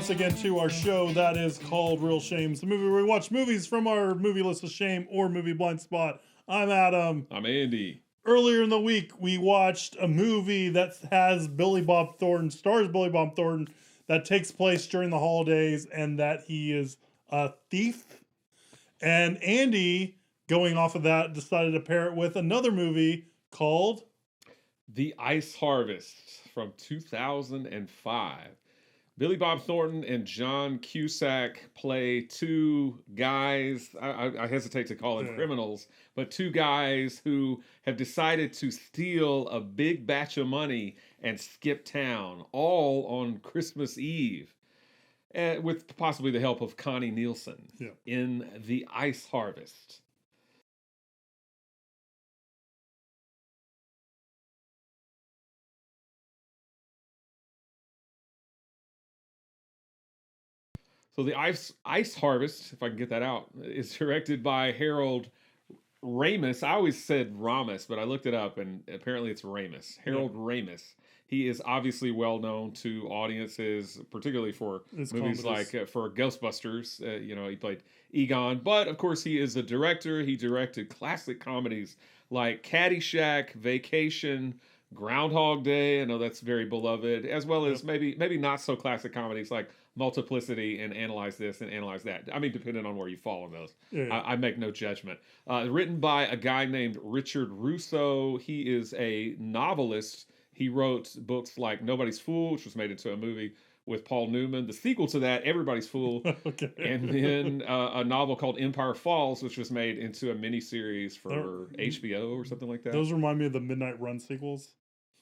once again to our show that is called Real Shames, the movie where we watch movies from our movie list of shame or movie blind spot. I'm Adam. I'm Andy. Earlier in the week, we watched a movie that has Billy Bob Thornton, stars Billy Bob Thornton, that takes place during the holidays and that he is a thief. And Andy, going off of that, decided to pair it with another movie called The Ice Harvest from 2005. Billy Bob Thornton and John Cusack play two guys, I hesitate to call them criminals, but two guys who have decided to steal a big batch of money and skip town, all on Christmas Eve, with possibly the help of Connie Nielsen in The Ice Harvest. So The Ice Harvest, if I can get that out, is directed by Harold Ramis. I always said Ramis, but I looked it up, and apparently it's Ramis. Harold Ramis. He is obviously well known to audiences, particularly for movies like for Ghostbusters. He played Egon. But, of course, he is a director. He directed classic comedies like Caddyshack, Vacation, Groundhog Day. I know that's very beloved, as well as maybe not so classic comedies like Multiplicity and Analyze This and Analyze That. I mean, depending on where you fall on those. I make no judgment. Written by a guy named Richard Russo. He is a novelist. He wrote books like Nobody's Fool, which was made into a movie with Paul Newman. The sequel to that, Everybody's Fool. And then a novel called Empire Falls, which was made into a miniseries for HBO or something like that. Those remind me of the Midnight Run sequels.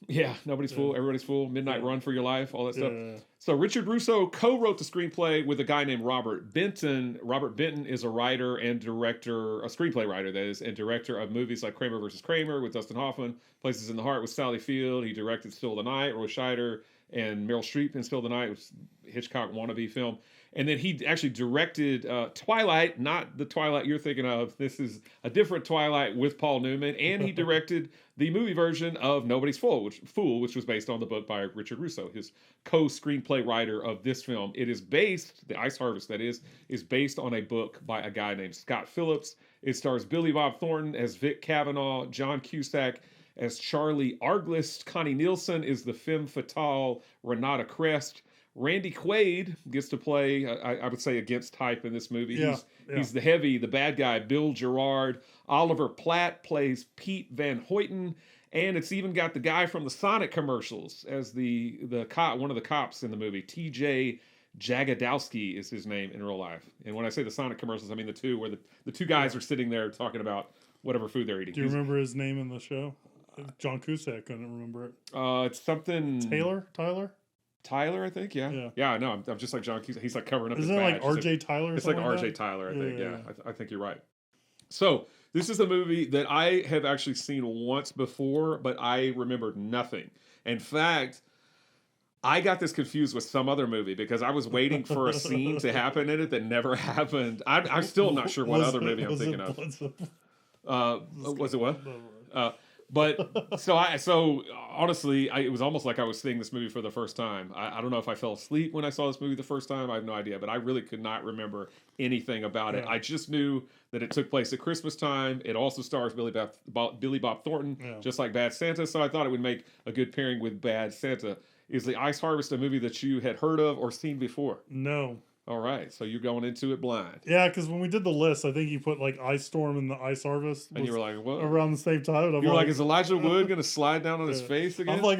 Yeah, Nobody's Fool, Everybody's Fool, Midnight Run for Your Life, all that stuff. So Richard Russo co-wrote the screenplay with a guy named Robert Benton. Robert Benton is a writer and director, a screenplay writer, that is, and director of movies like Kramer vs. Kramer with Dustin Hoffman, Places in the Heart with Sally Field. He directed Still the Night, Roy Scheider, and Meryl Streep in Still the Night, which is a Hitchcock wannabe film. And then he actually directed Twilight, not the Twilight you're thinking of. This is a different Twilight with Paul Newman. And he directed the movie version of Nobody's Fool, which was based on the book by Richard Russo, his co-screenplay writer of this film. It is based, The Ice Harvest that is based on a book by a guy named Scott Phillips. It stars Billy Bob Thornton as Vic Kavanaugh, John Cusack as Charlie Arglist. Connie Nielsen is the femme fatale Renata Crest. Randy Quaid gets to play, I would say, against type in this movie. He's the bad guy, Bill Gerard. Oliver Platt plays Pete Van Hoyten. And it's even got the guy from the Sonic commercials as the cop, one of the cops in the movie. TJ Jagodowski is his name in real life. And when I say the Sonic commercials, I mean the two where the two guys are sitting there talking about whatever food they're eating. Do you remember his name in the show? John Cusack, couldn't remember it. It's something... Tyler, I think, yeah. No, I'm just like John Cusack. He's like covering up his badge. Isn't it like R.J. Tyler? It's like R.J. Tyler, I think. I think you're right. So this is a movie that I have actually seen once before, but I remembered nothing. In fact, I got this confused with some other movie because I was waiting for a scene to happen in it that never happened. I'm still not sure what other movie I'm thinking of. Was it what? But so honestly, it was almost like I was seeing this movie for the first time. I don't know if I fell asleep when I saw this movie the first time. I have no idea, but I really could not remember anything about it. I just knew that it took place at Christmas time. It also stars Billy Bob Thornton, just like Bad Santa. So I thought it would make a good pairing with Bad Santa. Is The Ice Harvest a movie that you had heard of or seen before? No. All right, so you're going into it blind. Yeah, because when we did the list, I think you put like Ice Storm and The Ice Harvest, and you were like, "What?" Around the same time. You were like, "Is Elijah Wood going to slide down on his face again?" I'm like,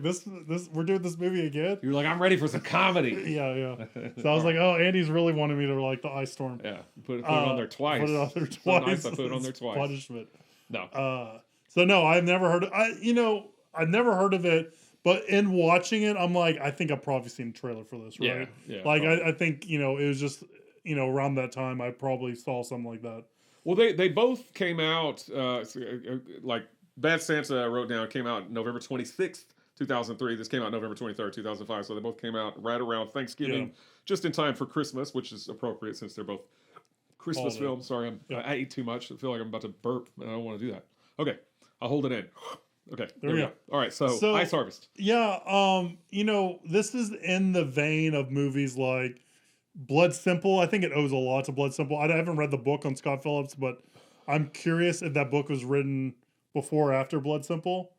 this. We're doing this movie again. You were like, "I'm ready for some comedy." yeah. So I was like, "Oh, Andy's really wanted me to like The Ice Storm." Yeah, put it on there twice. Put it on there twice. So nice, I put it on there twice. Punishment. No. So no, I've never heard. I've never heard of it. But in watching it, I'm like, I think I've probably seen a trailer for this, right? Yeah. Like, I think, it was just, around that time, I probably saw something like that. Well, they both came out, like, Bad Santa, I wrote down, came out November 26th, 2003. This came out November 23rd, 2005. So they both came out right around Thanksgiving, just in time for Christmas, which is appropriate since they're both Christmas films. Sorry, I ate too much. I feel like I'm about to burp, and I don't want to do that. Okay, I'll hold it in. Okay, there we go. All right, so Ice Harvest. Yeah, this is in the vein of movies like Blood Simple. I think it owes a lot to Blood Simple. I haven't read the book on Scott Phillips, but I'm curious if that book was written before or after Blood Simple.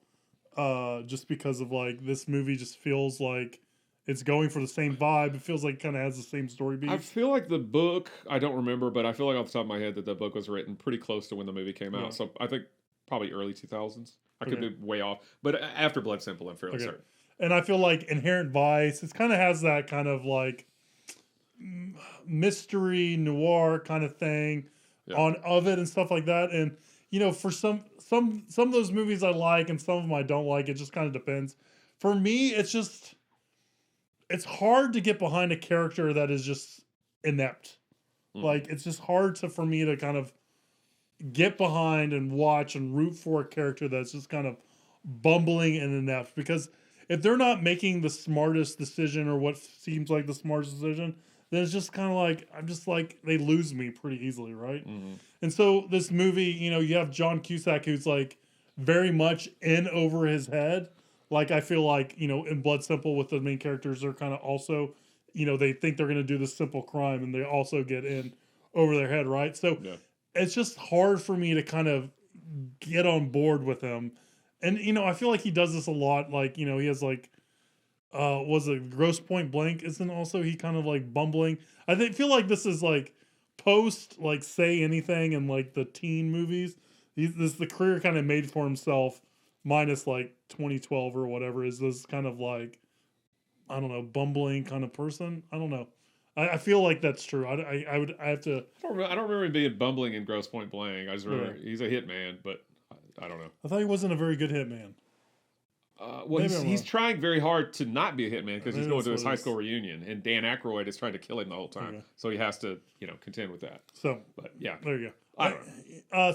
Just because of like this movie just feels like it's going for the same vibe. It feels like it kind of has the same story beats. I feel like the book, I don't remember, but I feel like off the top of my head that the book was written pretty close to when the movie came out. So I think probably early 2000s. I could be way off, but after Blood Simple, I'm fairly certain. And I feel like Inherent Vice, it kind of has that kind of like mystery noir kind of thing of it and stuff like that. And for some of those movies I like and some of them I don't like. It just kind of depends. For me, it's hard to get behind a character that is just inept. Like it's just hard for me to kind of get behind and watch and root for a character that's just kind of bumbling and inept, because if they're not making the smartest decision or what seems like the smartest decision, then it's just kind of like, I'm just like, they lose me pretty easily, right? And so this movie, you have John Cusack, who's like very much in over his head. Like I feel like, in Blood Simple with the main characters, they're kind of also, they think they're going to do this simple crime and they also get in over their head, right? So it's just hard for me to kind of get on board with him. And, I feel like he does this a lot. Like, he has like, was it Gross Point Blank? Isn't also he kind of like bumbling? feel like this is like post like Say Anything and like the teen movies. This is the career kind of made for himself, minus like 2012 or whatever, is this kind of like, I don't know, bumbling kind of person. I don't know. I feel like that's true. I have to. I don't remember him being bumbling in Gross Point Blank. I just remember he's a hitman, but I don't know. I thought he wasn't a very good hitman. Well, he's trying very hard to not be a hitman because he's going to his high school reunion, and Dan Aykroyd is trying to kill him the whole time. So he has to, contend with that. So, but yeah, there you go. I don't know.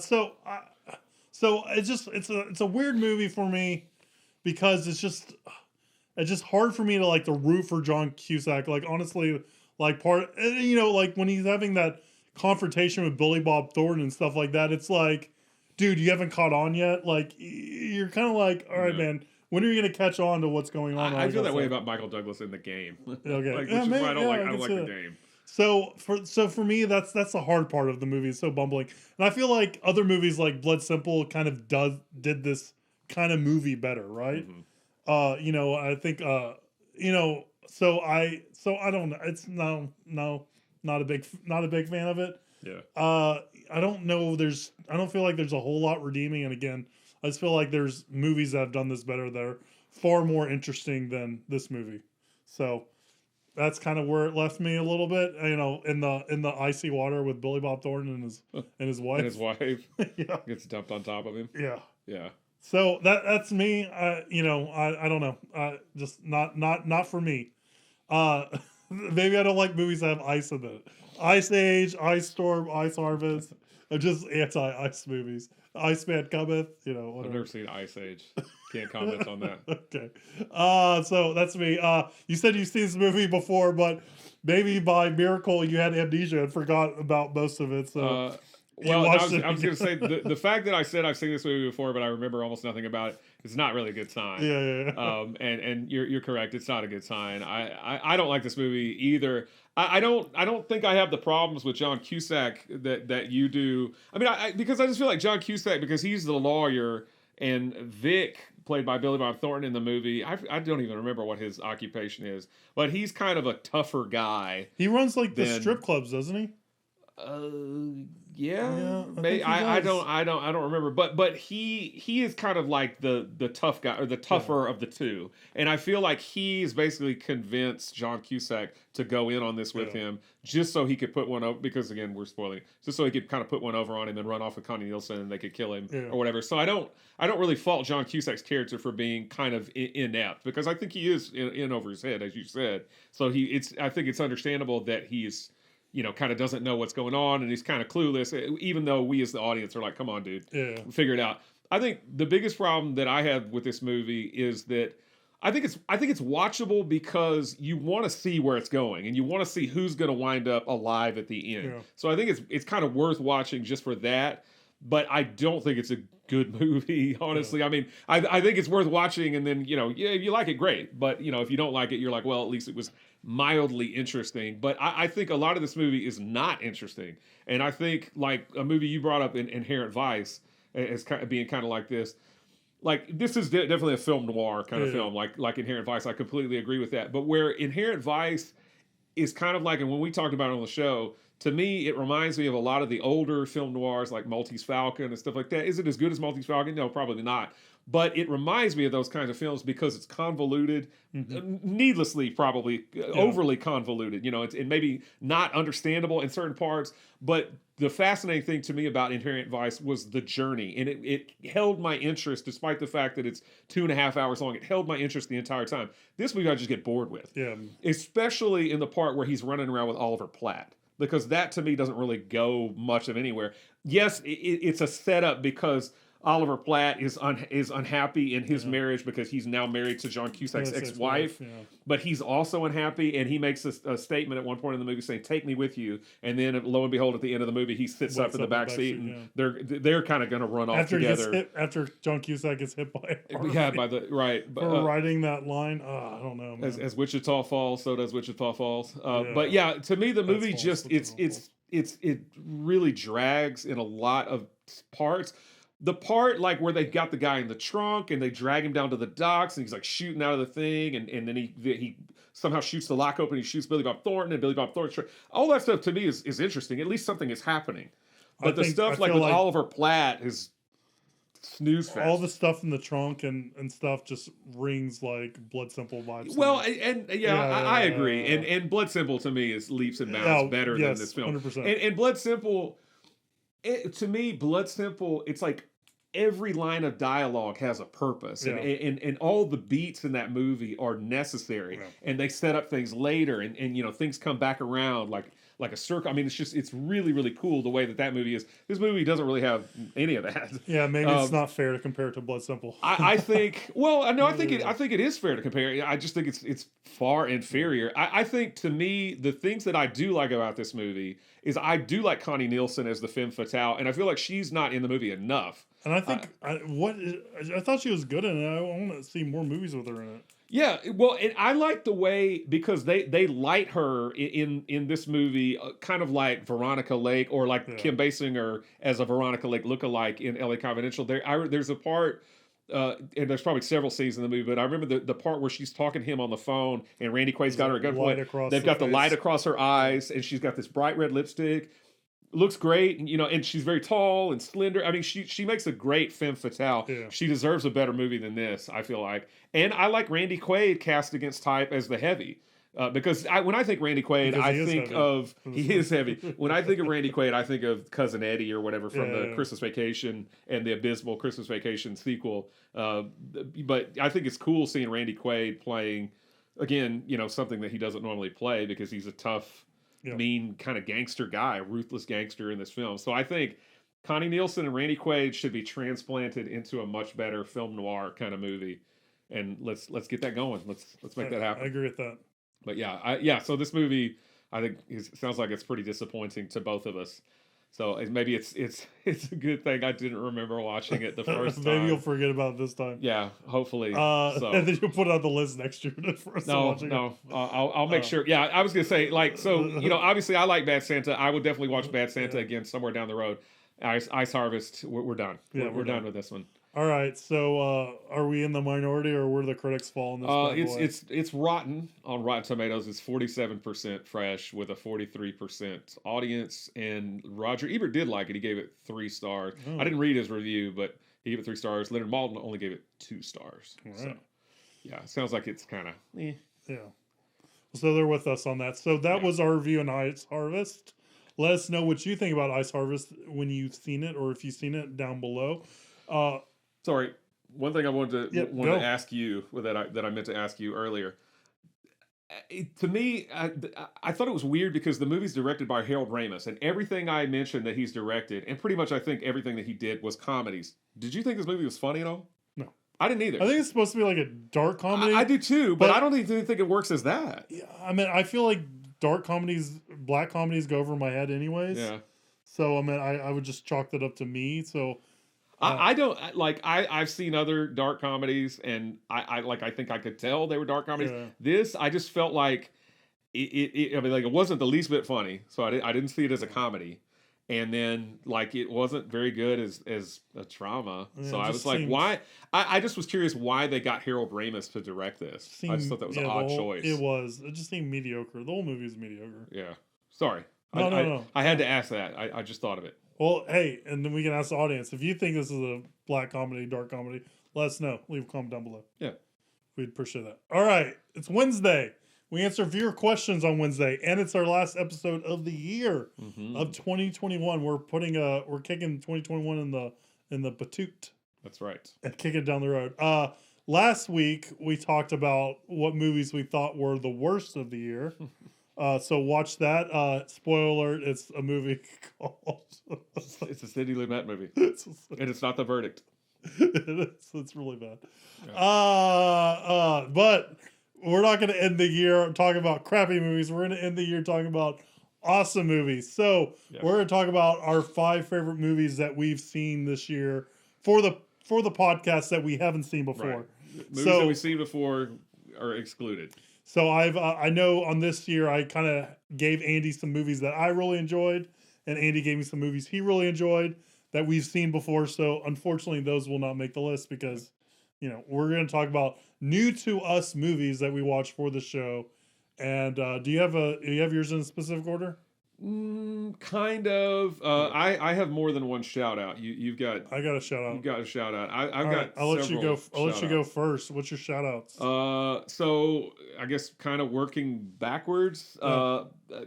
So it's a weird movie for me because it's just hard for me to like to root for John Cusack. Like honestly, like like when he's having that confrontation with Billy Bob Thornton and stuff like that, it's like, dude, you haven't caught on yet. Like you're kind of like, all right, man. When are you going to catch on to what's going on? I feel that way about Michael Douglas in The Game. Okay, which is why I don't like The Game. So for me, that's the hard part of the movie. It's so bumbling, and I feel like other movies like Blood Simple kind of did this kind of movie better, right? I think so I don't know. It's not a big fan of it. Yeah. I don't know. I don't feel like there's a whole lot redeeming, and again, I just feel like there's movies that have done this better that are far more interesting than this movie. So that's kind of where it left me a little bit, in the icy water with Billy Bob Thornton and his wife. And his wife gets dumped on top of him. Yeah. Yeah. So that's me. I don't know. Just not for me. Maybe I don't like movies that have ice in it. Ice Age, Ice Storm, Ice Harvest. I'm just anti-ice movies. Iceman Cometh, whatever. I've never seen Ice Age. Can't comment on that. Okay. So that's me. You said you've seen this movie before, but maybe by miracle you had amnesia and forgot about most of it. So I was going to say, the fact that I said I've seen this movie before, but I remember almost nothing about it, is not really a good sign. Yeah. And you're correct. It's not a good sign. I don't like this movie either. I don't think I have the problems with John Cusack that you do. I mean, because I just feel like John Cusack, because he's the lawyer, and Vic, played by Billy Bob Thornton in the movie, I don't even remember what his occupation is, but he's kind of a tougher guy. He runs like the strip clubs, doesn't he? Yeah. I don't remember, but he is kind of like the tough guy, or the tougher of the two, and I feel like he's basically convinced John Cusack to go in on this with him, just so he could put one over, because again we're spoiling, just so he could kind of put one over on him and run off with Connie Nielsen and they could kill him or whatever. So I don't really fault John Cusack's character for being kind of inept, because I think he is in over his head, as you said. So I think it's understandable that he's, kind of doesn't know what's going on, and he's kind of clueless, even though we as the audience are like, come on, dude, figure it out. I think the biggest problem that I have with this movie is that I think it's watchable because you want to see where it's going, and you want to see who's going to wind up alive at the end. So I think it's kind of worth watching just for that. but I don't think it's a good movie, honestly. I mean, I think it's worth watching, and then, yeah, if you like it, great. But, if you don't like it, you're like, well, at least it was mildly interesting. But I think a lot of this movie is not interesting. And I think, like, a movie you brought up in Inherent Vice as being kind of like this. Like, this is definitely a film noir kind of film, like Inherent Vice. I completely agree with that. But where Inherent Vice is kind of like, and when we talked about it on the show, to me, it reminds me of a lot of the older film noirs like Maltese Falcon and stuff like that. Is it as good as Maltese Falcon? No, probably not. But it reminds me of those kinds of films because it's convoluted, needlessly probably, overly convoluted. It's maybe not understandable in certain parts. But the fascinating thing to me about Inherent Vice was the journey. And it held my interest, despite the fact that it's 2.5 hours long. It held my interest the entire time. This movie I just get bored with. Yeah. Especially in the part where he's running around with Oliver Platt. Because that, to me, doesn't really go much of anywhere. Yes, it's a setup because Oliver Platt is unhappy in his marriage because he's now married to John Cusack's ex-wife. But he's also unhappy, and he makes a statement at one point in the movie saying, "Take me with you." And then, lo and behold, at the end of the movie, he sits up in the back seat, and they're kind of going to run off together. After John Cusack gets hit by a car. Yeah, by the right. For writing that line, I don't know, man. As Wichita falls, so does Wichita Falls. But yeah, to me, the movie just it really drags in a lot of parts. The part like where they got the guy in the trunk and they drag him down to the docks and he's like shooting out of the thing and then he somehow shoots the lock open. He shoots Billy Bob Thornton and Billy Bob Thornton. All that stuff to me is interesting. At least something is happening. But the stuff like with Oliver Platt is snooze fest. All the stuff in the trunk and stuff just rings like Blood Simple vibes. Well, I agree. And Blood Simple to me is leaps and bounds better than this film. 100%. And Blood Simple, to me, Blood Simple, it's like every line of dialogue has a purpose, and all the beats in that movie are necessary, and they set up things later, and things come back around like a circle. I mean, it's really, really cool the way that movie is. This movie doesn't really have any of that. Yeah, maybe it's not fair to compare it to Blood Simple. I think. Well, no, I think it is fair to compare. I just think it's far inferior. I think, to me, the things that I do like about this movie is I do like Connie Nielsen as the femme fatale, and I feel like she's not in the movie enough. And I think I thought she was good in it. I want to see more movies with her in it. Yeah, well, and I like the way, because they light her in this movie, kind of like Veronica Lake, or like Kim Basinger as a Veronica Lake lookalike in LA Confidential. There's a part, and there's probably several scenes in the movie, but I remember the part where she's talking to him on the phone, and Randy Quaid's got her at gunpoint. They've got the light across her eyes, and she's got this bright red lipstick. Looks great, and she's very tall and slender. I mean, she makes a great femme fatale. Yeah. She deserves a better movie than this, I feel like. And I like Randy Quaid cast against type as the heavy. Because when I think Randy Quaid, I think of... He is heavy. When I think of Randy Quaid, I think of Cousin Eddie or whatever from the Christmas Vacation and the abysmal Christmas Vacation sequel. But I think it's cool seeing Randy Quaid playing, again, something that he doesn't normally play, because he's a tough... mean kind of gangster guy, ruthless gangster in this film. So I think Connie Nielsen and Randy Quaid should be transplanted into a much better film noir kind of movie, and let's get that going. Let's make that happen. I agree with that. But so this movie, I think, sounds like it's pretty disappointing to both of us. So maybe it's a good thing I didn't remember watching it the first time. Maybe you'll forget about it this time. Yeah, hopefully. And then you'll put it on the list next year for us to watch it. I'll make sure. Yeah, I was gonna say, obviously I like Bad Santa. I would definitely watch Bad Santa again somewhere down the road. Ice Harvest, we're done. Yeah, we're done with this one. All right, so are we in the minority, or where do the critics fall in this? It's rotten on Rotten Tomatoes. It's 47% fresh with a 43% audience, and Roger Ebert did like it. He gave it 3 stars. Oh. I didn't read his review, but he gave it 3 stars. Leonard Maltin only gave it 2 stars. Right. So, yeah, it sounds like it's kind of Yeah. So they're with us on that. So that was our review on Ice Harvest. Let us know what you think about Ice Harvest when you've seen it, or if you've seen it, down below. Sorry, one thing I wanted to ask you that I meant to ask you earlier. To me, I thought it was weird because the movie's directed by Harold Ramis, and everything I mentioned that he's directed, and pretty much I think everything that he did was comedies. Did you think this movie was funny at all? No. I didn't either. I think it's supposed to be like a dark comedy. I do too, but I don't even think it works as that. Yeah, I mean, I feel like dark comedies, black comedies go over my head anyways. Yeah. So I mean, I would just chalk that up to me. So I don't like I've seen other dark comedies, and I think I could tell they were dark comedies. Yeah. This I just felt like I mean, like, it wasn't the least bit funny, so I didn't see it as a comedy. And then, like, it wasn't very good as a drama. Yeah, so I was like, why? I just was curious why they got Harold Ramis to direct this. I just thought that was an odd choice. It just seemed mediocre. The whole movie is mediocre. Yeah. Sorry. No. I had to ask that. I just thought of it. Well, hey, and then we can ask the audience. If you think this is a black comedy, dark comedy, let us know. Leave a comment down below. Yeah. We'd appreciate that. All right. It's Wednesday. We answer viewer questions on Wednesday, and it's our last episode of the year of 2021. We're kicking 2021 in the batoot. That's right. And kicking it down the road. Last week we talked about what movies we thought were the worst of the year. So watch that. Spoiler alert: it's a movie called. It's a Sidney Lumet movie, and it's not The Verdict. It's really bad. Yeah. But we're not going to end the year talking about crappy movies. We're going to end the year talking about awesome movies. So we're going to talk about our 5 favorite movies that we've seen this year for the podcast that we haven't seen before. Right. Movies that we've seen before are excluded. So I know on this year I kind of gave Andy some movies that I really enjoyed, and Andy gave me some movies he really enjoyed that we've seen before. So unfortunately, those will not make the list because, we're going to talk about new to us movies that we watch for the show. And do you have yours in a specific order? Kind of. I have more than one shout out. You've got. I got a shout out. You got a shout out. I've got. I'll let you go. I'll let you go first. What's your shout outs? So I guess kind of working backwards.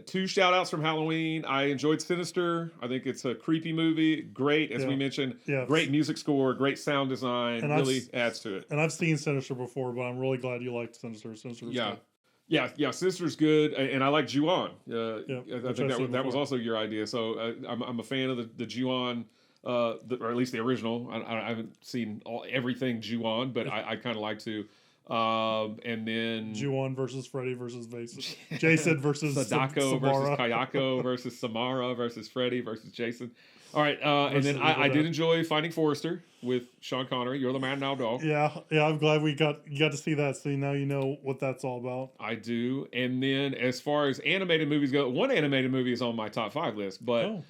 2 shout outs from Halloween. I enjoyed Sinister. I think it's a creepy movie. Great, as we mentioned. Yeah. Great music score. Great sound design. And really adds to it. And I've seen Sinister before, but I'm really glad you liked Sinister. Sinister was good. Yeah, Sinister's good, and I like Ju-on. I think that was also your idea. So I'm a fan of the Ju-on, or at least the original. I haven't seen everything Ju-on, but I kind of like to. And then Ju-on versus Freddy versus Jason versus Sadako versus Kayako versus Samara versus Freddy versus Jason. All right, and then I did enjoy Finding Forrester with Sean Connery. You're the man now, dog. Yeah. I'm glad you got to see that. So now you know what that's all about. I do. And then as far as animated movies go, one animated movie is on my top 5 list, but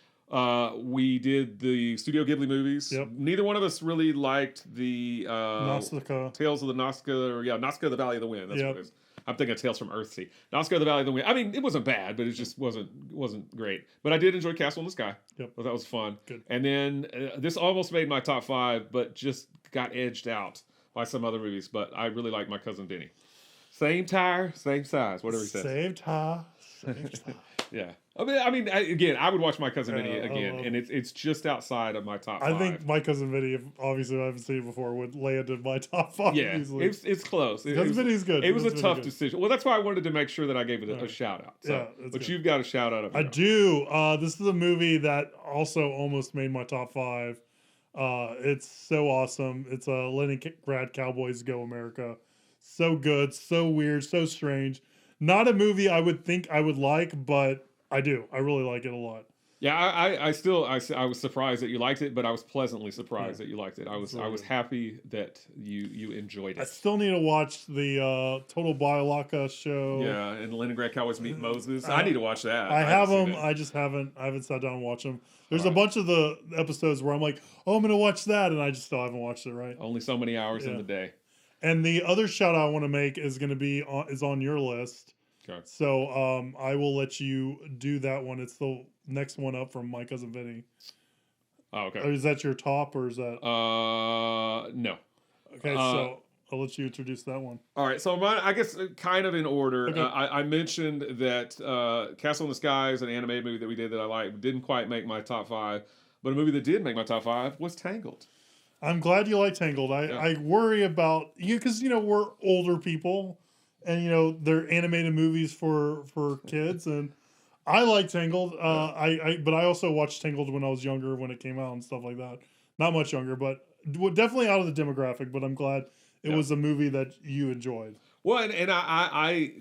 we did the Studio Ghibli movies. Yep. Neither one of us really liked the Nausicaa. Tales of the Nausicaa, Nausicaa, the Valley of the Wind. That's what it is. I'm thinking of Tales from Earthsea. Nausicaa, the Valley of the Wind. I mean, it wasn't bad, but it just wasn't great. But I did enjoy Castle in the Sky. Yep. Well, that was fun. Good. And then this almost made my top 5, but just got edged out by some other movies. But I really like My Cousin Vinny. Same tire, same size, whatever he says. Same tire, same size. Yeah. Again, I would watch My Cousin Vinny again, and it's just outside of my top 5. I think My Cousin Vinny, obviously I haven't seen it before, would land in my top 5 easily. It's close. Cousin Vinny's good. It was a tough decision. Well, that's why I wanted to make sure that I gave it a shout out. So, but good. You've got a shout out. I do. This is a movie that also almost made my top 5. It's so awesome. It's Leningrad Cowboys Go America. So good, so weird, so strange. Not a movie I would think I would like, but I do. I really like it a lot. Yeah, I was surprised that you liked it, but I was pleasantly surprised that you liked it. I was happy that you enjoyed it. I still need to watch the Total Bialaka show. Yeah, and Leningrad Cowboys Meet Moses. I need to watch that. I have them. I just haven't sat down and watched them. There's a bunch of the episodes where I'm like, oh, I'm going to watch that, and I just still haven't watched it, right? Only so many hours in the day. And the other shout out I want to make is going to be on your list. Okay. So I will let you do that one. It's the next one up from My Cousin Vinny. Oh, okay. Is that your top or is that? No. Okay, so I'll let you introduce that one. All right, so mine, I guess kind of in order. Okay. I mentioned that Castle in the Sky is an animated movie that we did that I liked. Didn't quite make my top 5, but a movie that did make my top 5 was Tangled. I'm glad you like Tangled. I worry about you because we're older people. And they're animated movies for kids, and I like Tangled. But I also watched Tangled when I was younger, when it came out and stuff like that. Not much younger, but definitely out of the demographic. But I'm glad it was a movie that you enjoyed. Well, and I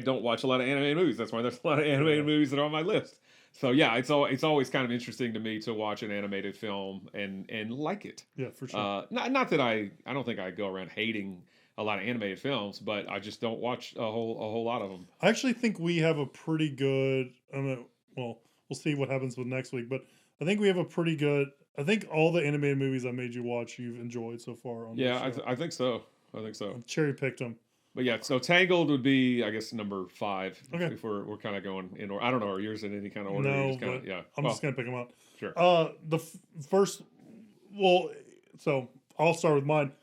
don't watch a lot of animated movies. That's why there's a lot of animated movies that are on my list. So yeah, it's always kind of interesting to me to watch an animated film and like it. Yeah, for sure. Not that I don't think I go around hating a lot of animated films, but I just don't watch a whole lot of them. I actually think we have a pretty good. Well, we'll see what happens with next week, but I think we have a pretty good. I think all the animated movies I made you watch, you've enjoyed so far on Yeah, this show. I think so. I think so. I've cherry picked them. But yeah, so Tangled would be, I guess, number 5. Okay. If we're kind of going in order. I don't know, are yours in any kind of order? No, just kinda, yeah. I'm just gonna pick them out. Sure. The first. Well, so I'll start with mine.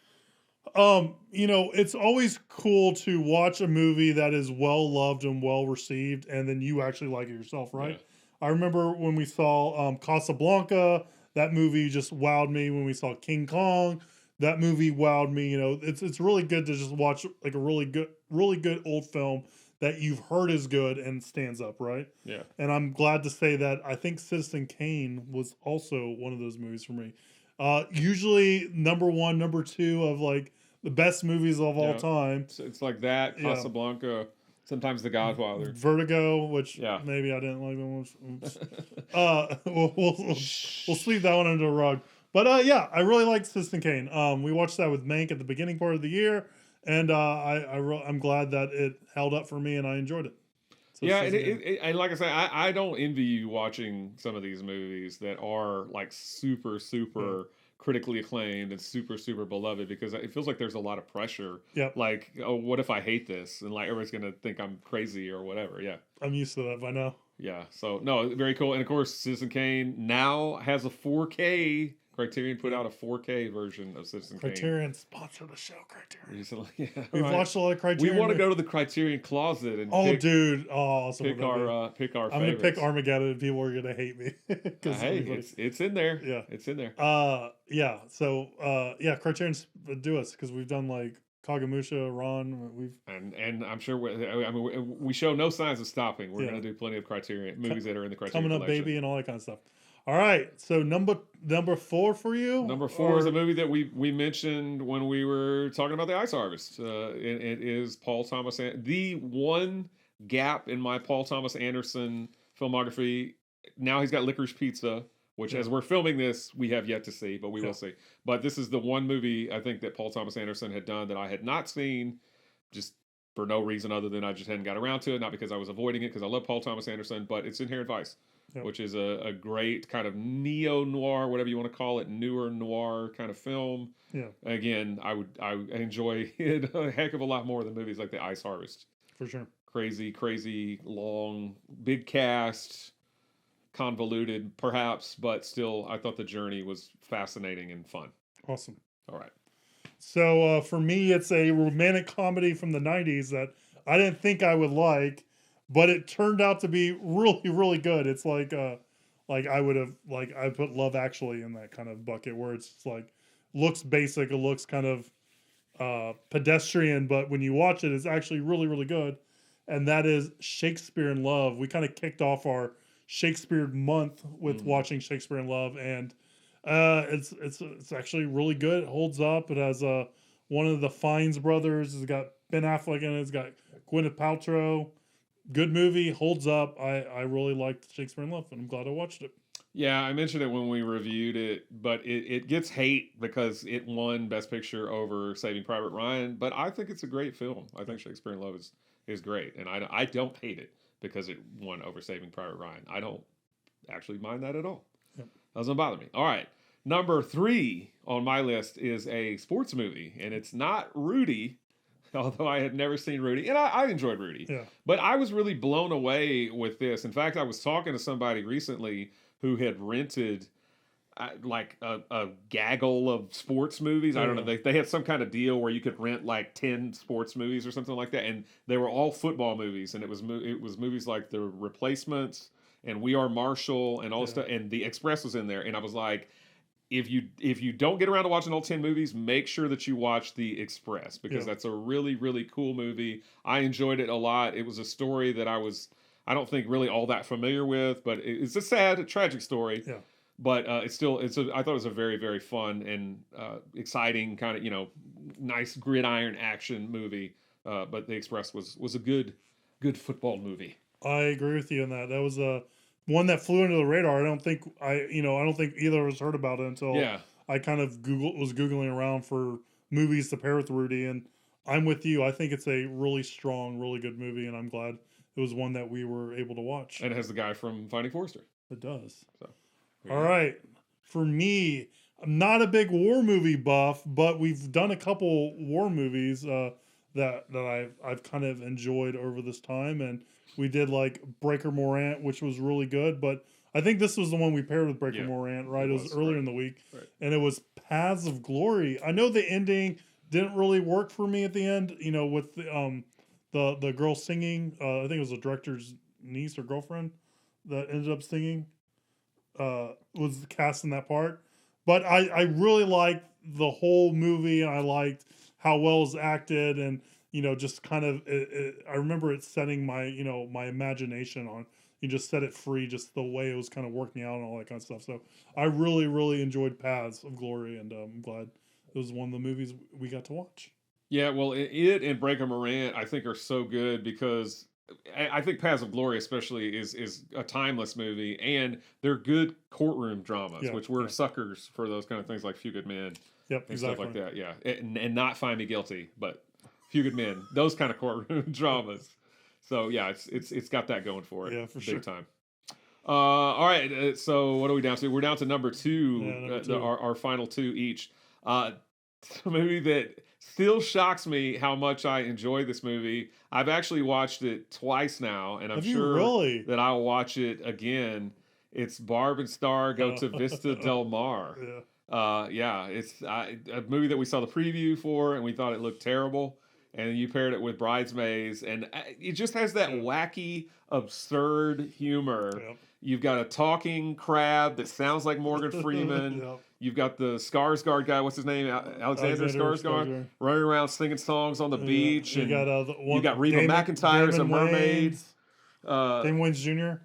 It's always cool to watch a movie that is well loved and well received, and then you actually like it yourself, right? Yeah. I remember when we saw Casablanca, that movie just wowed me. When we saw King Kong, that movie wowed me. It's really good to just watch like a really good old film that you've heard is good and stands up, right? Yeah. And I'm glad to say that I think Citizen Kane was also one of those movies for me. Usually number 1, number 2 of like the best movies of all time. It's like that, Casablanca, sometimes The Godfather. Vertigo, which maybe I didn't like that one. We'll sleeve that one under the rug. But I really liked Citizen Kane. We watched that with Mank at the beginning part of the year, and I'm glad that it held up for me and I enjoyed it. So yeah, and like I say, I don't envy you watching some of these movies that are like super critically acclaimed and super beloved, because it feels like there's a lot of pressure. Yeah. Like, oh, what if I hate this? And like everybody's gonna think I'm crazy or whatever. Yeah. I'm used to that by now. Yeah. So no, very cool. And of course, Citizen Kane now has a 4K. Criterion put out a 4K version of Citizen Kane. Criterion sponsor the show. Criterion. We've watched a lot of Criterion. We want to go to the Criterion closet and pick our I'm favorites. gonna pick Armageddon and people are gonna hate me. Hey, it's in there. Yeah, it's in there. So Criterion do us, because we've done like Kagemusha, Ron. And I'm sure we show no signs of stopping. We're gonna do plenty of Criterion movies that are in the Criterion coming up, collection. baby, and all that kind of stuff. All right, so number 4 for you. Number 4 is a movie that we mentioned when we were talking about the Ice Harvest. It is Paul Thomas. The one gap in my Paul Thomas Anderson filmography. Now he's got Licorice Pizza, which as we're filming this, we have yet to see, but we will see. But this is the one movie I think that Paul Thomas Anderson had done that I had not seen, just for no reason other than I just hadn't got around to it. Not because I was avoiding it, because I love Paul Thomas Anderson, but it's Inherent Vice. Yep. Which is a great kind of neo-noir, whatever you want to call it, newer noir kind of film. Yeah. Again, I enjoy it a heck of a lot more than movies like The Ice Harvest. For sure. Crazy, long, big cast, convoluted perhaps, but still I thought the journey was fascinating and fun. Awesome. All right. So for me, it's a romantic comedy from the 90s that I didn't think I would like, but it turned out to be really good. It's like I put Love Actually in that kind of bucket, where it's just like looks basic, it looks kind of pedestrian, but when you watch it, it's actually really good. And that is Shakespeare in Love. We kind of kicked off our Shakespeare month with watching Shakespeare in Love, and it's actually really good. It holds up. It has one of the Fiennes brothers. It's got Ben Affleck in it. It's got Gwyneth Paltrow. Good movie, holds up. I really liked Shakespeare in Love, and I'm glad I watched it. Yeah, I mentioned it when we reviewed it, but it gets hate because it won Best Picture over Saving Private Ryan, but I think it's a great film. I think Shakespeare in Love is great, and I don't hate it because it won over Saving Private Ryan. I don't actually mind that at all. Yep. Doesn't bother me. All right, number 3 on my list is a sports movie, and it's not Rudy, although I had never seen Rudy, and I enjoyed Rudy. Yeah. But I was really blown away with this. In fact, I was talking to somebody recently who had rented like a gaggle of sports movies. I don't know. They had some kind of deal where you could rent like 10 sports movies or something like that, and they were all football movies. And it was movies like The Replacements and We Are Marshall and all this stuff. And The Express was in there, and I was like, if you don't get around to watching all 10 movies, make sure that you watch The Express, because that's a really cool movie. I enjoyed it a lot. It was a story that I don't think really all that familiar with, but it's a sad, tragic story. Yeah. But I thought it was a very fun and exciting kind of, nice gridiron action movie. But The Express was a good football movie. I agree with you on that. That was one that flew under the radar. I don't think either of us heard about it until Yeah. I kind of was Googling around for movies to pair with Rudy, and I'm with you. I think it's a really strong, really good movie, and I'm glad it was one that we were able to watch. And it has the guy from Finding Forrester. It does. So, all right. For me, I'm not a big war movie buff, but we've done a couple war movies that I've kind of enjoyed over this time, and we did like Breaker Morant, which was really good, but I think this was the one we paired with Breaker Morant, right? It was earlier in the week, and it was Paths of Glory. I know the ending didn't really work for me at the end, with the girl singing. I think it was the director's niece or girlfriend that ended up singing. Was cast in that part, but I really liked the whole movie, and I liked how well it was acted, and just kind of I remember it setting my my imagination on. You just set it free, just the way it was kind of working out and all that kind of stuff. So I really, really enjoyed Paths of Glory, and I'm glad it was one of the movies we got to watch. Yeah, well, it and Breaker Morant, I think, are so good because I think Paths of Glory especially is a timeless movie, and they're good courtroom dramas, which we're suckers for those kind of things like Few Good Men and stuff like that. Yeah, and not Find Me Guilty, but Few Good Men, those kind of courtroom dramas. So yeah, it's got that going for it. Yeah, for big sure. time. All right, so what are we down to? We're down to number two. Our final two each. A movie that still shocks me how much I enjoy this movie. I've actually watched it twice now, and I'm sure that I'll watch it again. It's Barb and Star Go to Vista Del Mar. It's a movie that we saw the preview for, and we thought it looked terrible. And you paired it with Bridesmaids, and it just has that wacky, absurd humor. You've got a talking crab that sounds like Morgan Freeman. You've got the Skarsgård guy. What's his name? Alexander Skarsgård. Running around singing songs on the beach. You got Reba McEntire as a mermaid. Damon Wayans Jr.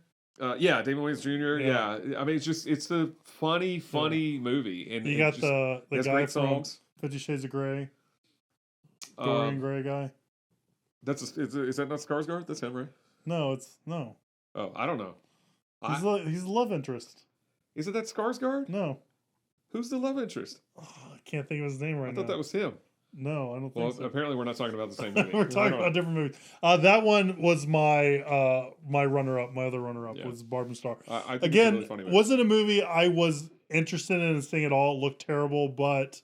Damon Wayans Jr. Yeah. I mean, it's a funny movie. And you got the guy great from songs. 50 Shades of Grey. Dorian Gray guy. Is that not Skarsgård? That's him, right? No. Oh, I don't know. He's the love interest. Isn't that Skarsgård? No. Who's the love interest? I can't think of his name right now. I thought that was him. No, I don't think so. Well, apparently we're not talking about the same movie. We're talking about different movies. That one was my my runner-up. My other runner-up was Barb and Star. I think Again, it's a really funny wasn't a movie I was interested in seeing at all. It looked terrible, but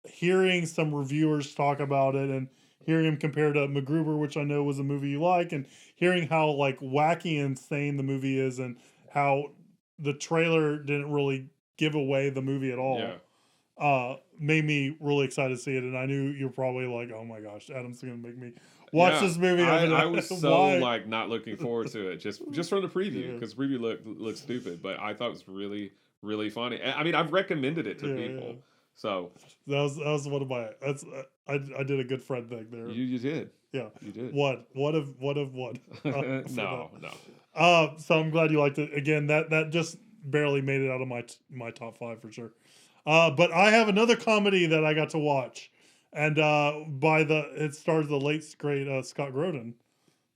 hearing some reviewers talk about it and hearing him compared to MacGruber, which I know was a movie you like, and hearing how like wacky and insane the movie is, and how the trailer didn't really give away the movie at all, made me really excited to see it. And I knew you're probably like, oh my gosh, Adam's gonna make me watch this movie. I was so like not looking forward to it just from the preview, because the preview looked stupid, but I thought it was really, really funny. I mean, I've recommended it to people. So that was one of my. I did a good friend thing there. You did. Yeah, you did. What? No. So I'm glad you liked it. Again, that just barely made it out of my top 5 for sure. But I have another comedy that I got to watch, and it stars the late great Scott Grodin,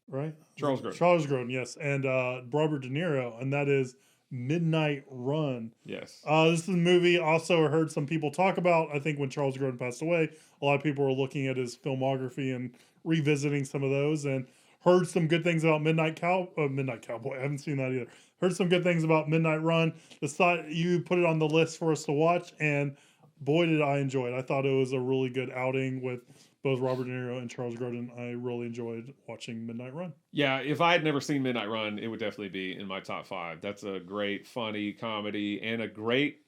right? Charles Grodin. Charles Grodin, yes, and Robert De Niro, and that is Midnight Run. Yes. This is a movie also I heard some people talk about. I think when Charles Grodin passed away, a lot of people were looking at his filmography and revisiting some of those, and heard some good things about Midnight Cowboy. I haven't seen that either. Heard some good things about Midnight Run. You put it on the list for us to watch, and boy, did I enjoy it. I thought it was a really good outing with both Robert De Niro and Charles Grodin. I really enjoyed watching Midnight Run. Yeah, if I had never seen Midnight Run, it would definitely be in my top 5. That's a great, funny comedy and a great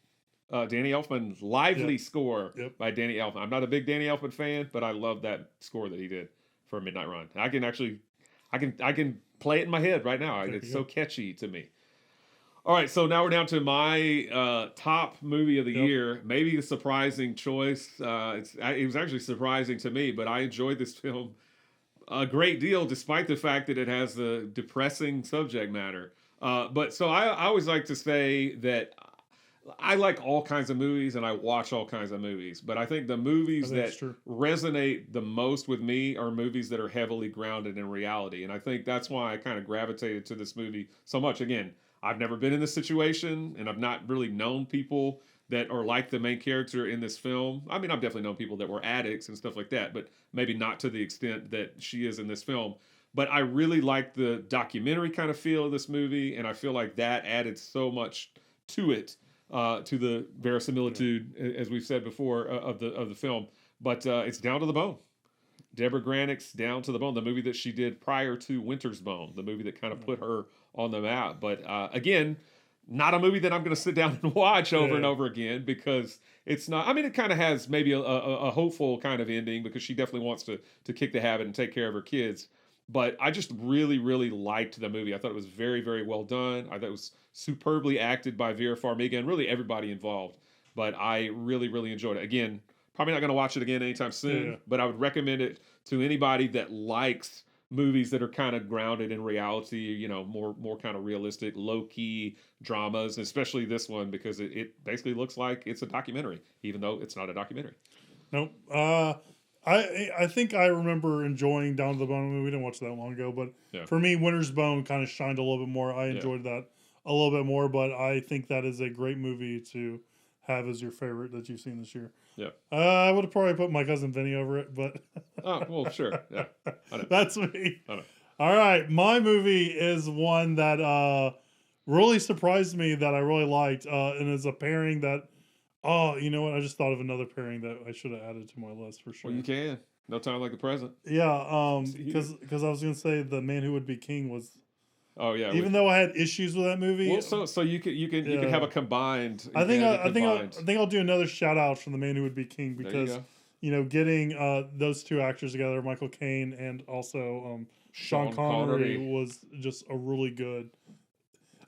Danny Elfman lively score by Danny Elfman. I'm not a big Danny Elfman fan, but I love that score that he did for Midnight Run. I can play it in my head right now. It's so catchy to me. All right, so now we're down to my top movie of the year. Maybe a surprising choice. It was actually surprising to me, but I enjoyed this film a great deal, despite the fact that it has the depressing subject matter. But so I always like to say that I like all kinds of movies and I watch all kinds of movies. But I think the movies that resonate the most with me are movies that are heavily grounded in reality. And I think that's why I kind of gravitated to this movie so much. Again, I've never been in this situation, and I've not really known people that are like the main character in this film. I mean, I've definitely known people that were addicts and stuff like that, but maybe not to the extent that she is in this film. But I really like the documentary kind of feel of this movie, and I feel like that added so much to it, to the verisimilitude, as we've said before, of the film. But it's down to the bone. Deborah Granick's Down to the Bone, the movie that she did prior to Winter's Bone, the movie that kind of put her on the map. But again, not a movie that I'm going to sit down and watch over and over again, because it's not. I mean, it kind of has maybe a hopeful kind of ending, because she definitely wants to kick the habit and take care of her kids. But I just really, really liked the movie. I thought it was very, very well done. I thought it was superbly acted by Vera Farmiga and really everybody involved. But I really, really enjoyed it. Again, probably not going to watch it again anytime soon, but I would recommend it to anybody that likes movies that are kind of grounded in reality, you know, more kind of realistic, low-key dramas, especially this one, because it basically looks like it's a documentary, even though it's not a documentary. Nope. I think I remember enjoying Down to the Bone. I mean, we didn't watch that long ago, but for me, Winter's Bone kind of shined a little bit more. I enjoyed that a little bit more, but I think that is a great movie to have as your favorite that you've seen this year. Yeah. I would have probably put My Cousin Vinny over it, but... Oh, well, sure. Yeah. I know. That's me. I know. All right. My movie is one that really surprised me that I really liked, and is a pairing that... Oh, you know what? I just thought of another pairing that I should have added to my list for sure. Well, you can. No Time Like the Present. Yeah, because I was going to say The Man Who Would Be King was... Oh yeah. Even though I had issues with that movie, well, so you can have a combined. I think I'll do another shout out from The Man Who Would Be King, because you know, getting those two actors together, Michael Caine and also Sean Connery, was just a really good.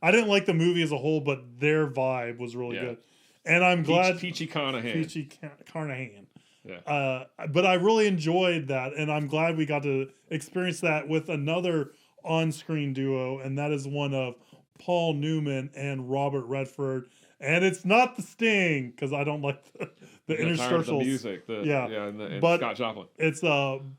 I didn't like the movie as a whole, but their vibe was really good, and I'm glad Peachy Carnahan. Yeah. But I really enjoyed that, and I'm glad we got to experience that with another on-screen duo, and that is one of Paul Newman and Robert Redford. And it's not the Sting, because I don't like the interstitials. The music, and but Scott Joplin. It's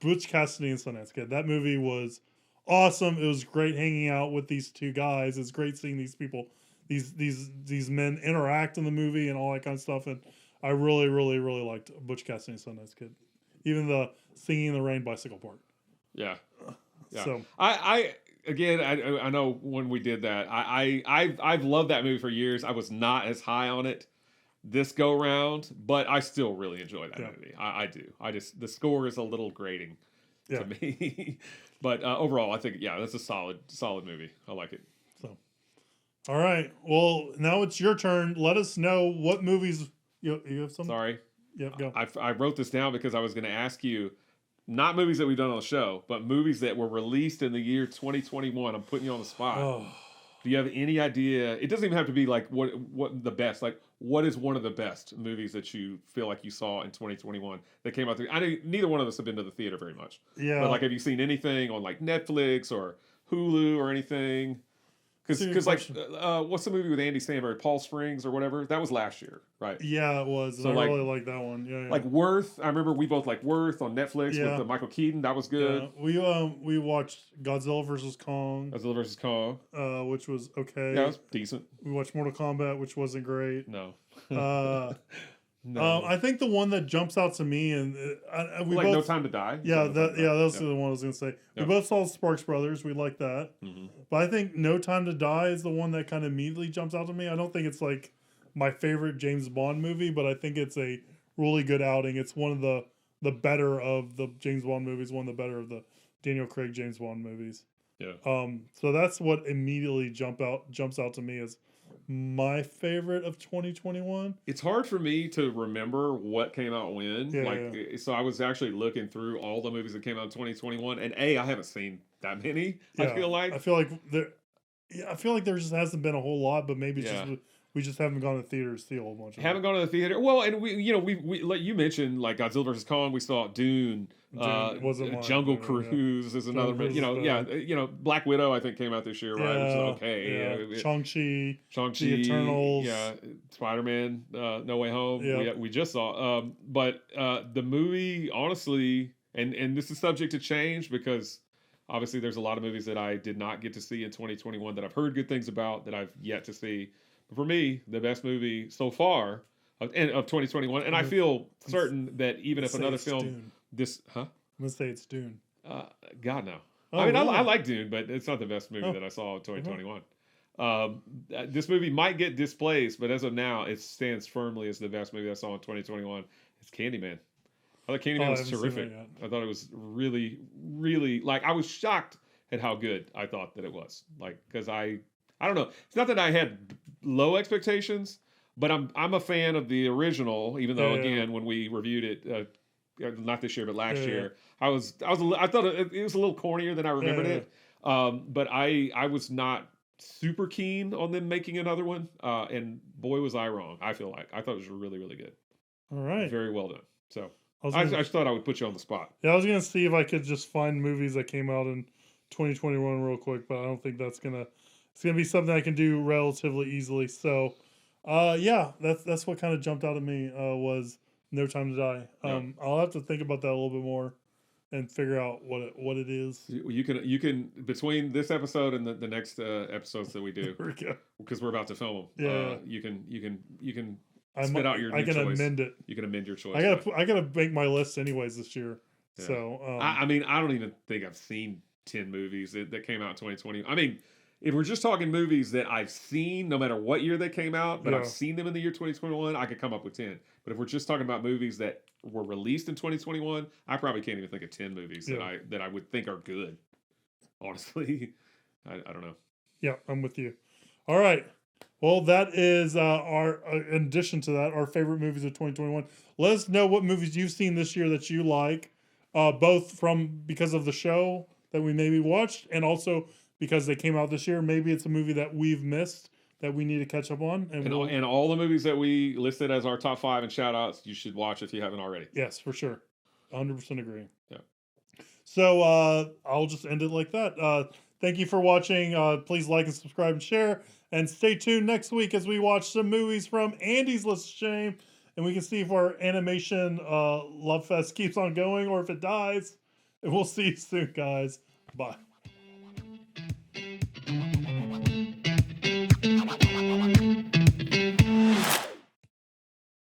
Butch Cassidy and Sundance Kid. That movie was awesome. It was great hanging out with these two guys. It's great seeing these people, these men interact in the movie and all that kind of stuff. And I really, really, really liked Butch Cassidy and Sundance Kid. Even the Singing in the Rain bicycle part. Yeah. Yeah. So I know when we did that, I've loved that movie for years. I was not as high on it this go round, but I still really enjoy that movie. I do. The score is a little grating to me, but overall, I think that's a solid movie. I like it. So, all right. Well, now it's your turn. Let us know what movies you have. Some. Sorry. Yep. Go. I wrote this down because I was going to ask you. Not movies that we've done on the show, but movies that were released in the year 2021. I'm putting you on the spot. Oh. Do you have any idea? It doesn't even have to be like what the best. Like, what is one of the best movies that you feel like you saw in 2021 that came out? I know neither one of us have been to the theater very much. Yeah. But like, have you seen anything on like Netflix or Hulu or anything? Because like, what's the movie with Andy Samberg, Paul Springs or whatever? That was last year, right? Yeah, it was. So I really like that one. Yeah. Like Worth. I remember we both like Worth on Netflix with the Michael Keaton. That was good. Yeah. We watched Godzilla vs. Kong. Which was okay. Yeah, it was decent. We watched Mortal Kombat, which wasn't great. No. No. I think the one that jumps out to me, and we like both, No Time to Die. Yeah, that's the one I was gonna say. We both saw Sparks Brothers. We like that, but I think No Time to Die is the one that kind of immediately jumps out to me. I don't think it's like my favorite James Bond movie, but I think it's a really good outing. It's one of the better of the James Bond movies. One of the better of the Daniel Craig James Bond movies. Yeah. So that's what immediately jumps out to me as my favorite of 2021. It's hard for me to remember what came out when. So I was actually looking through all the movies that came out in 2021, and I haven't seen that many. I feel like there just hasn't been a whole lot, but maybe it's just we just haven't gone to theaters to see a whole bunch. Haven't gone to the theater. Well, and we like you mentioned, like Godzilla vs. Kong. We saw Dune. Jungle Cruise is another. Black Widow I think came out this year, right? Which is okay. Yeah. Shang-Chi, The Eternals. Yeah, Spider-Man, No Way Home. Yeah. We just saw. But the movie, honestly, and this is subject to change because Obviously, there's a lot of movies that I did not get to see in 2021 that I've heard good things about that I've yet to see. But for me, the best movie so far of 2021, and I feel certain that even if another film, Dune. I'm gonna say it's Dune. God no. Oh, I mean, really? I like Dune, but it's not the best movie that I saw in 2021. This movie might get displaced, but as of now, it stands firmly as the best movie I saw in 2021. It's Candyman. I thought Candyman was terrific. I thought it was really, really, like, I was shocked at how good I thought that it was. Like, because I don't know. It's not that I had low expectations, but I'm a fan of the original. Even though, again, when we reviewed it, not this year but last year, I thought it was a little cornier than I remembered it. But I was not super keen on them making another one. And boy, was I wrong. I feel like I thought it was really, really good. All right, very well done. So. I just thought I would put you on the spot. Yeah, I was gonna see if I could just find movies that came out in 2021 real quick, but I don't think it's gonna be something I can do relatively easily. So, that's what kind of jumped out at me was No Time to Die. I'll have to think about that a little bit more and figure out what it is. You can between this episode and the next episodes that we do, because we're about to film them. You can. Spit out your new choice. Amend it. You can amend your choice. I gotta make my list anyways this year. Yeah. So I mean, I don't even think I've seen 10 movies that came out in 2020. I mean, if we're just talking movies that I've seen, no matter what year they came out, but I've seen them in the year 2021, I could come up with 10. But if we're just talking about movies that were released in 2021, I probably can't even think of 10 movies that I would think are good. Honestly, I don't know. Yeah, I'm with you. All right. Well, that is our, in addition to that, our favorite movies of 2021. Let us know what movies you've seen this year that you like, both because of the show that we maybe watched and also because they came out this year. Maybe it's a movie that we've missed that we need to catch up on. And all the movies that we listed as our top 5 and shout outs, you should watch if you haven't already. Yes, for sure. 100% agree. Yeah. So I'll just end it like that. Thank you for watching. Please like and subscribe and share. And stay tuned next week as we watch some movies from Andy's List of Shame. And we can see if our animation love fest keeps on going or if it dies. And we'll see you soon, guys. Bye.